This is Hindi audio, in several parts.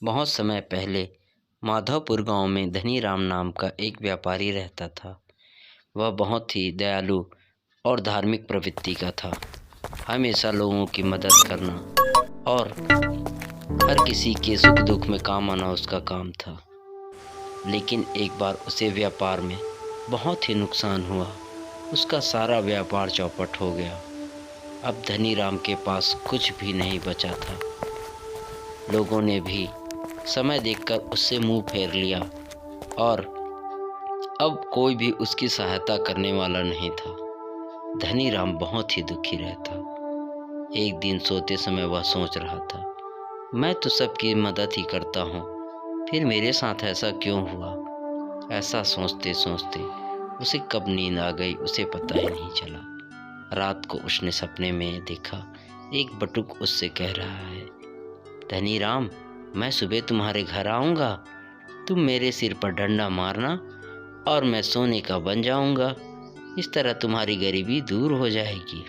बहुत समय पहले माधवपुर गांव में धनीराम नाम का एक व्यापारी रहता था। वह बहुत ही दयालु और धार्मिक प्रवृत्ति का था। हमेशा लोगों की मदद करना और हर किसी के सुख दुख में काम आना उसका काम था। लेकिन एक बार उसे व्यापार में बहुत ही नुकसान हुआ। उसका सारा व्यापार चौपट हो गया। अब धनीराम के पास कुछ भी नहीं बचा था। लोगों ने भी समय देखकर उससे मुंह फेर लिया और अब कोई भी उसकी सहायता करने वाला नहीं था। धनीराम बहुत ही दुखी रहता। एक दिन सोते समय वह सोच रहा था, मैं तो सबकी मदद ही करता हूँ, फिर मेरे साथ ऐसा क्यों हुआ। ऐसा सोचते सोचते उसे कब नींद आ गई उसे पता ही नहीं चला। रात को उसने सपने में देखा, एक बटुक उससे कह रहा है, धनीराम, मैं सुबह तुम्हारे घर आऊँगा, तुम मेरे सिर पर डंडा मारना और मैं सोने का बन जाऊँगा। इस तरह तुम्हारी गरीबी दूर हो जाएगी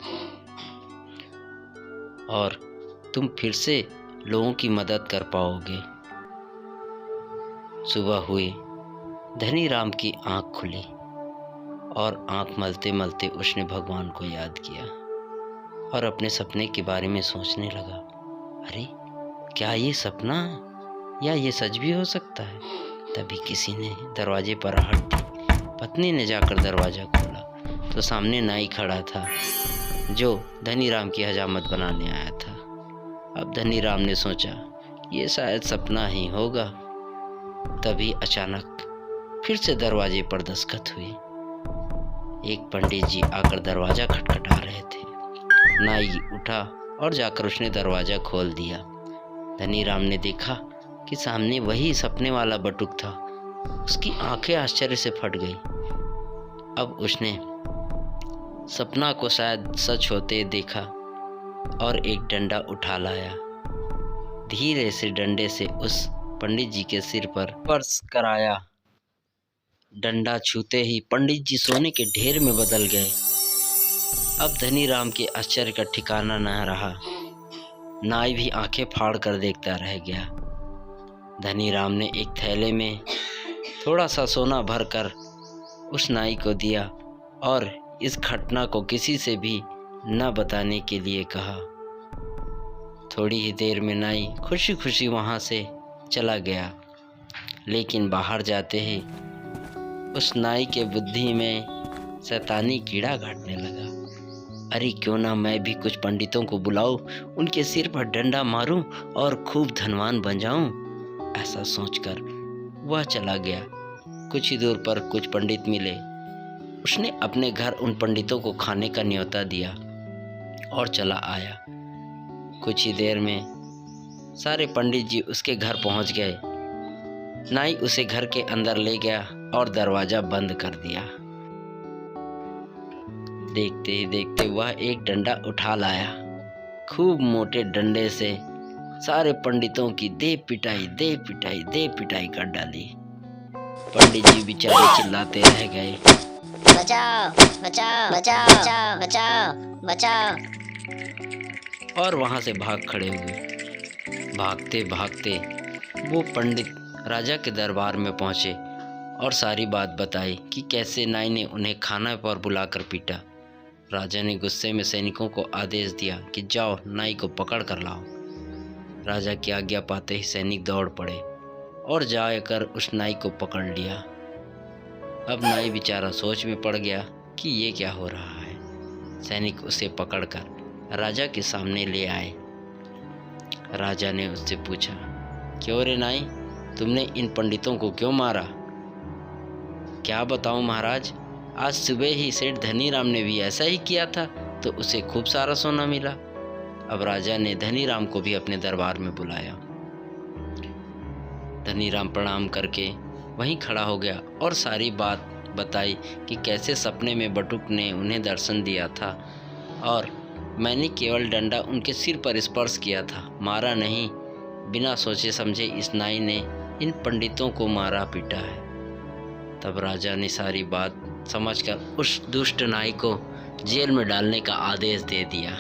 और तुम फिर से लोगों की मदद कर पाओगे। सुबह हुई, धनीराम की आँख खुली और आँख मलते मलते उसने भगवान को याद किया और अपने सपने के बारे में सोचने लगा, अरे क्या ये सपना या ये सच भी हो सकता है। तभी किसी ने दरवाजे पर आहट दी। पत्नी ने जाकर दरवाज़ा खोला तो सामने नाई खड़ा था जो धनीराम की हजामत बनाने आया था। अब धनीराम ने सोचा ये शायद सपना ही होगा। तभी अचानक फिर से दरवाजे पर दस्तक हुई। एक पंडित जी आकर दरवाज़ा खटखटा रहे थे। नाई उठा और जाकर उसने दरवाज़ा खोल दिया। धनीराम ने देखा कि सामने वही सपने वाला बटुक था। उसकी आंखें आश्चर्य से फट गई। अब उसने सपना को शायद सच होते देखा और एक डंडा उठा लाया। धीरे से डंडे से उस पंडित जी के सिर पर स्पर्श कराया। डंडा छूते ही पंडित जी सोने के ढेर में बदल गए। अब धनीराम के आश्चर्य का ठिकाना न रहा। नाई भी आंखें फाड़ कर देखता रह गया। धनीराम ने एक थैले में थोड़ा सा सोना भरकर उस नाई को दिया और इस घटना को किसी से भी न बताने के लिए कहा। थोड़ी ही देर में नाई खुशी खुशी वहाँ से चला गया। लेकिन बाहर जाते ही उस नाई के बुद्धि में शैतानी कीड़ा काटने लगा। अरे क्यों ना मैं भी कुछ पंडितों को बुलाऊं, उनके सिर पर डंडा मारूं और खूब धनवान बन जाऊं। ऐसा सोचकर वह चला गया। कुछ ही दूर पर कुछ पंडित मिले। उसने अपने घर उन पंडितों को खाने का न्योता दिया और चला आया। कुछ ही देर में सारे पंडित जी उसके घर पहुंच गए। नाई उसे घर के अंदर ले गया और दरवाजा बंद कर दिया। देखते ही देखते वह एक डंडा उठा लाया। खूब मोटे डंडे से सारे पंडितों की दे पिटाई कर डाली। पंडित जी बेचारे चिल्लाते रह गए, बचाओ बचाओ बचाओ बचाओ बचाओ बचाओ, और वहां से भाग खड़े हुए। भागते भागते वो पंडित राजा के दरबार में पहुंचे और सारी बात बताई कि कैसे नाई ने उन्हें खाना पर बुलाकर पीटा। राजा ने गुस्से में सैनिकों को आदेश दिया कि जाओ नाई को पकड़ कर लाओ। राजा की आज्ञा पाते ही सैनिक दौड़ पड़े और जाकर उस नाई को पकड़ लिया। अब नाई बेचारा सोच में पड़ गया कि ये क्या हो रहा है। सैनिक उसे पकड़कर राजा के सामने ले आए। राजा ने उससे पूछा, क्यों रे नाई, तुमने इन पंडितों को क्यों मारा। क्या बताऊं महाराज, आज सुबह ही सेठ धनीराम ने भी ऐसा ही किया था तो उसे खूब सारा सोना मिला। अब राजा ने धनीराम को भी अपने दरबार में बुलाया। धनीराम प्रणाम करके वहीं खड़ा हो गया और सारी बात बताई कि कैसे सपने में बटुक ने उन्हें दर्शन दिया था और मैंने केवल डंडा उनके सिर पर स्पर्श किया था, मारा नहीं। बिना सोचे समझे इस नाई ने इन पंडितों को मारा पीटा है। तब राजा ने सारी बात समझकर उस दुष्ट नाई को जेल में डालने का आदेश दे दिया।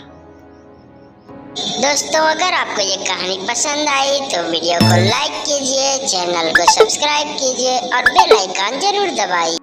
दोस्तों अगर आपको ये कहानी पसंद आई तो वीडियो को लाइक कीजिए, चैनल को सब्सक्राइब कीजिए और बेल आइकन जरूर दबाइए।